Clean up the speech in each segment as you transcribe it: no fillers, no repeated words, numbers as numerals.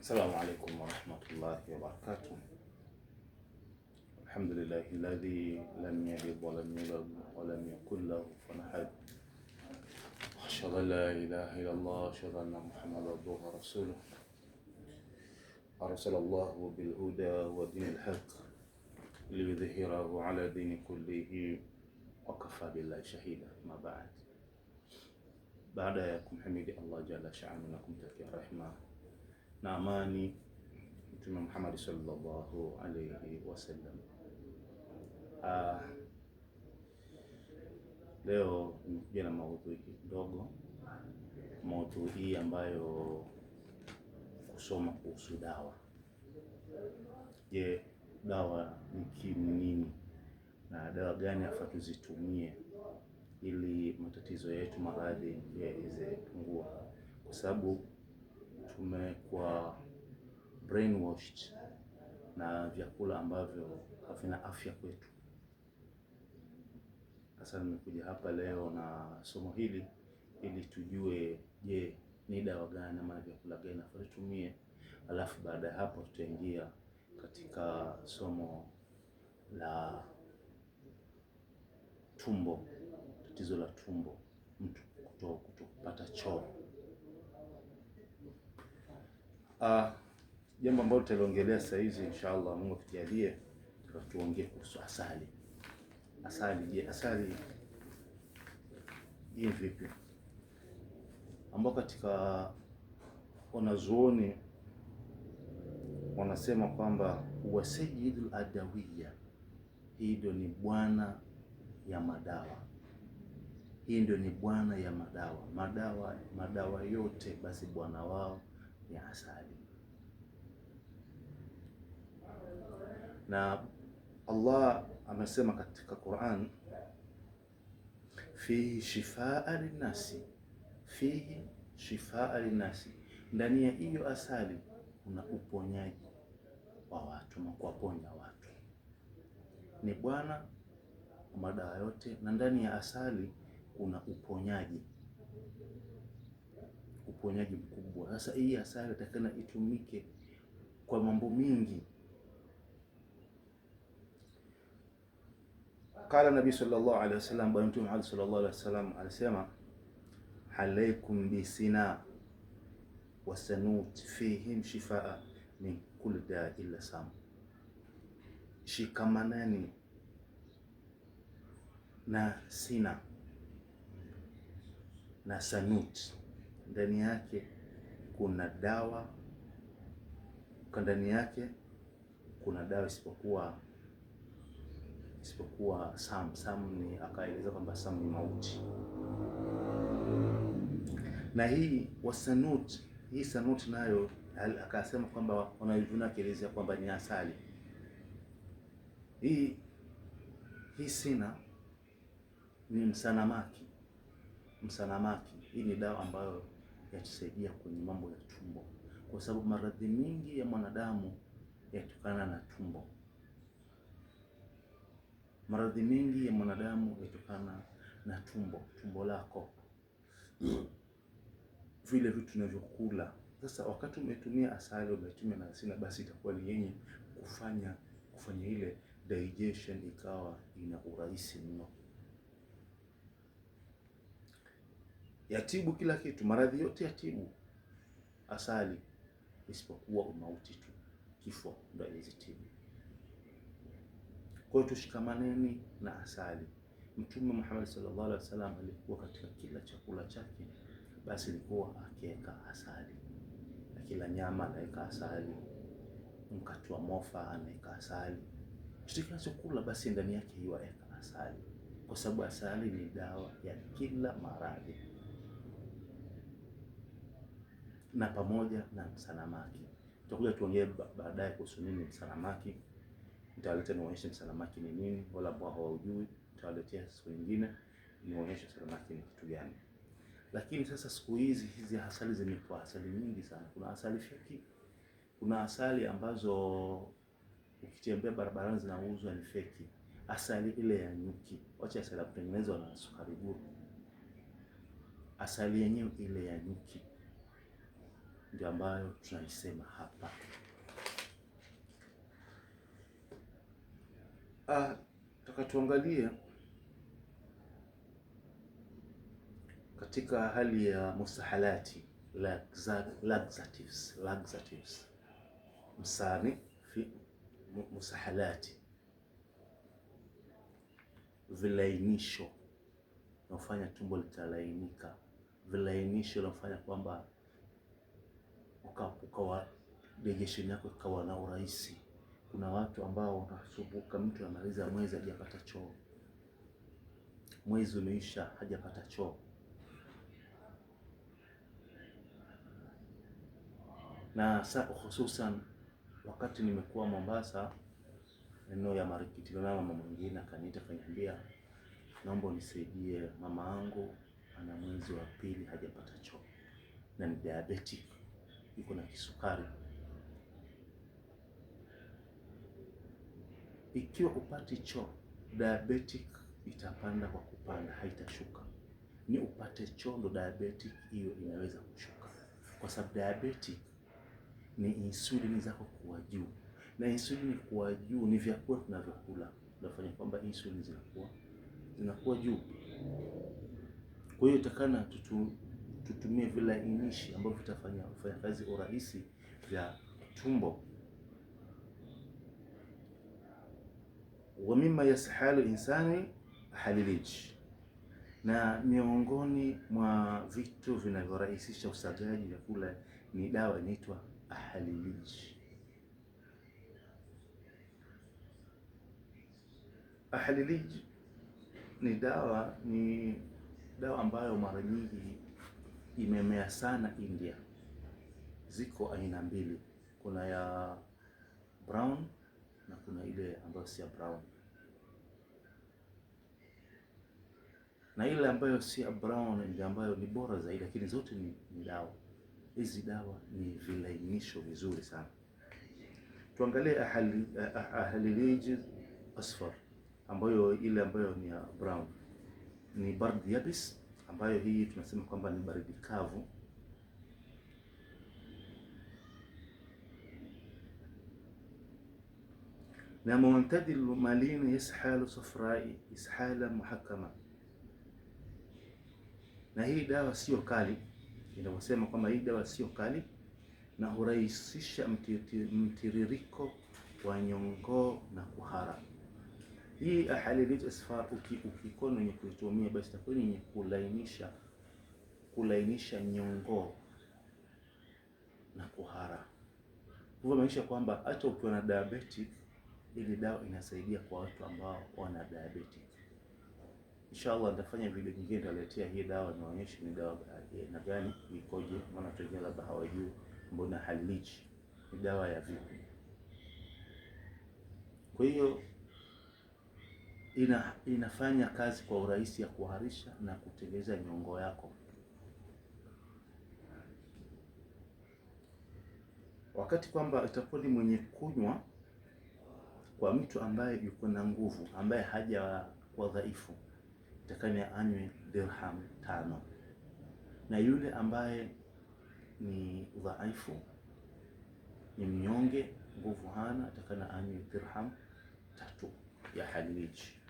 السلام عليكم ورحمة الله وبركاته. الحمد لله الذي لم يلد ولم يولد ولم يكن له كفوا أحد. أشهد أن لا إله إلا الله أشهد أن محمدا عبده ورسوله. أرسل الله بالهدى ودين الحق ليظهره على دين كله وكفى بالله شهيدا. ما بعد. Baada ya kumhimidi Allah jalla sha'anu na kumtakia rehema na amani Mtume Muhammad sallallahu alayhi wasallam, leo nimekuja na maudhui kidogo, maudhui hii ambayo kusoma kuhusu dawa. Je, dawa ni nini na dawa gani hafaa tuzitumie ili matatizo yetu, maradhi yaweze kupungua, kwa sababu tumekuwa brainwashed na vyakula ambavyo havina afya kwetu. Sasa nimekuja hapa leo na somo hili ili tujue, je, ni dawa gani ama vyakula gani nafaa tutumie, alafu baada ya hapo tutaingia katika somo la tumbo, tatizo la tumbo, mtu kutopata choo. Jambo ambalo tutaliongelea sasa hizi inshallah, Mungu akijalie, tuongee kuhusu asali. Asali, je, asali hii vipi? Ambao katika wanazuoni wanasema kwamba huwa sayyidul adawiya, hii ndio ni bwana ya madawa. Hii ndio ni bwana ya madawa. Madawa yote basi bwana wao ni asali. Na Allah amesema katika Qur'an, fihi shifaa linnasi, fihi shifaa linnasi, ndani ya hiyo asali kuna uponyaji wa watu na kuwaponya watu. Ni bwana wa madawa yote, na ndani ya asali kuna uponyaji mkubwa. Sasa hii asali itakana itumike kwa mambo mingi. Kala Nabii sallallahu alaihi wasallam, bwana Mtume Muhammad sallallahu alaihi wasallam alisema, alaikum bisina wasanut fihim shifaa min kulli daa illa sam, shikamanani na sina na sanut, ndani yake kuna dawa, ndani yake kuna dawa isipokuwa sam ni, akaeleza kwamba sam ni mauti. Na hii wasanut, hii sanut nayo akasema kwamba wanaivuna, akielezea kwamba ni asali. Hii sina ni msanamaki. Hii ni dawa ambayo yatusaidia kwenye mambo ya tumbo, kwa sababu maradhi mingi ya mwanadamu yatokana na tumbo. Maradhi mengi ya mwanadamu yatokana na tumbo lako, vile vitu tunavyokula. Sasa wakati umetumia asali, umetumia na sina, basi itakuwa ni yenye kufanya ile digestion ikawa ina urahisi mno. Yatibu kila kitu, maradhi yote yatibu asali, isipokuwa umauti tu, kifo ndio ilizitibu. Kwa hiyo tushikamaneni na asali. Mtume Muhammad sallallahu alaihi wasallam alikuwa katika kila chakula chake basi alikuwa akiweka asali. Kila nyama anaweka asali, mkate wa mofa anaweka asali. Kila chakula basi ndani yake yuweka asali, kwa sababu asali ni dawa ya kila maradhi. Na pamoja na msanamaki, tutakuja tuongee baadaye kuhusu nini msanamaki. Nitawaletea nionyeshe msanamaki ni nini, wala ambao hawajui nitawaletea siku nyingine nionyeshe msanamaki ni kitu gani. Lakini sasa siku hizi asali zimekuwa asali nyingi sana. Kuna asali feki, kuna asali ambazo ukitembea barabarani zinauzwa ni feki. Asali ile ya nyuki, wacha asali ya kutengenezwa na sukari buru. Asali yenyewe ile ya nyuki ndio ambayo tunaisema hapa. Tuangalie katika hali ya mustahalati, laxatives, msani fi mustahalati, vilainisho nafanya tumbo litalainika, vilainisho nafanya kwamba ukawa digestion yako ikawa na urahisi. Kuna watu ambao wanasumbuka, mtu anamaliza mwezi hajapata choo, mwezi umeisha hajapata choo. Na hususan wakati nimekuwa Mombasa, eneo ya Marikiti, na mama mwingine akaniita akaniambia, naomba unisaidie, mama yangu ana mwezi wa pili hajapata choo na ni diabetic, yuko na kisukari. Ikiwa upati choo, diabetic itapanda kwa kupanda, haitashuka. Ni upate choo ndo diabetic hiyo inaweza kushuka, kwa sababu diabetic ni insulini zako kuwa juu, na insulini kuwa juu ni vyakula tunavyokula tunafanya kwamba insulini zinakuwa juu. Kwa hiyo itakana tutumie vilainishi ambavyo vitafanya kazi urahisi vya tumbo. Wa mimma yashalu insani haliliji, na miongoni mwa vitu vinavyorahisisha usagaji vyakula ni dawa inaitwa ahaliliji. Ahaliliji ni dawa ambayo mara nyingi imemea sana India. Ziko aina mbili, kuna ya brown na kuna ile ambayo si ya brown. Na ile ambayo si ya brown ndio ambayo ni bora zaidi, lakini zote ni dawa. Hizi dawa ni vilainisho vizuri sana. Tuangalie ahaliliji asfar, ambayo ile ambayo ni ya brown ni bardi yabis, ambayo hii tunasema kwamba ni baridi kavu. Na mu'tadil malin yashalu safrai ishala muhakama, na hii dawa sio kali. Inavyosema kwamba hii dawa sio kali na hurahisisha mtiririko wa nyongo na kuhara. Hii ahaliliji asfar ukikono yenye kuitumia basi itakuwa yenye kulainisha nyongo na kuhara. Hivyo maanisha kwamba hata ukiwa na diabetic, ili dawa inasaidia kwa watu ambao wana diabetic. Inshallah nitafanya video nyingine nitaletea hii dawa, naonyesha ni dawa na gani ikoje, maana wengine labda hawajui mbona ahaliliji ni dawa ya vipi. Kwa hiyo inafanya kazi kwa urahisi ya kuharisha na kutengeneza nyongo yako. Wakati kwamba itakuwa ni mwenye kunywa, kwa mtu ambaye yuko na nguvu, ambaye haja kwa dhaifu, itakana anywe dirham 5, na yule ambaye ni dhaifu, ni mnyonge, nguvu hana, itakana anywe dirham 3 ya haliliji.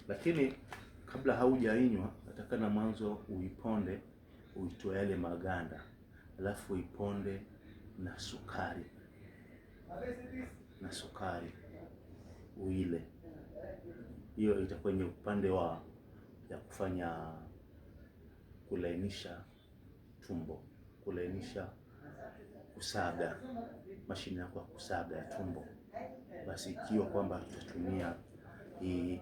Lakini kabla haujainywa, natakana mwanzo uiponde, uitoe yale maganda, alafu uiponde na sukari uile. Hiyo itakuwa ni upande ya kufanya kulainisha tumbo, kulainisha kusaga, mashine yako ya kusaga ya tumbo. Basi ikiwa kwamba tutatumia hii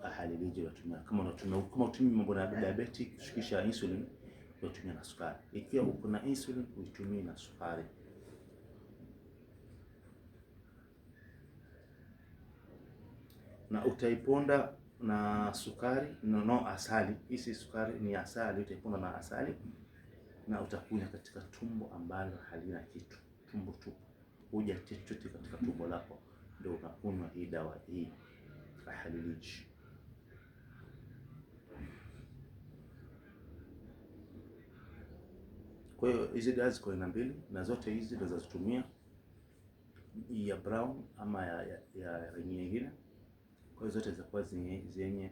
ahaliliji, unatumia kama unatumia mambo na diabetic, kushukisha insulin, unatumia na sukari. Ikiwa uko na insulin, uitumie na sukari. Na utaiponda na sukari, no asali. Hii sukari ni asali, utaiponda na asali na utakunya katika tumbo ambalo halina kitu, tumbo tupu. huja chochote katika tumbo lako, ndio unakunywa hii dawa hii Halilij. Kwa hiyo hizi dawa ziko aina mbili, na zote hizi ndio zazitumia ya brown ama ya rangi nyingine. Kwa hiyo zote zitakuwa zenye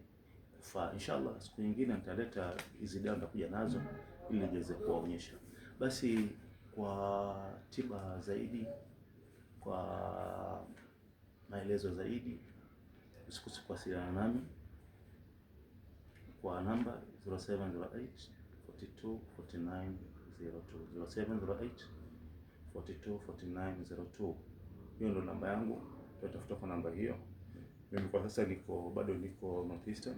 kufaa. Inshallah siku nyingine nitaleta hizi dawa, nitakuja nazo ili niweze kuwaonyesha. Basi kwa tiba zaidi, kwa maelezo zaidi, usikose kuwasiliana nami kwa namba 0708 42 49 02, 0708 42 49 02. Hiyo ndo namba yangu, tutatafuta kwa namba hiyo. Mimi kwa sasa bado niko North Eastern,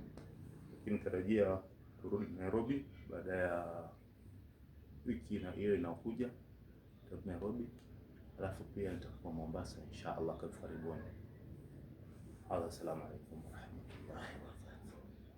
lakini natarajia kurudi Nairobi baada ya wiki na hiyo inakuja Nairobi, alafu pia nitakuwa Mombasa inshallah. Karibuni. Assalamu alaykum wa rahmatullahi wa barakatuh.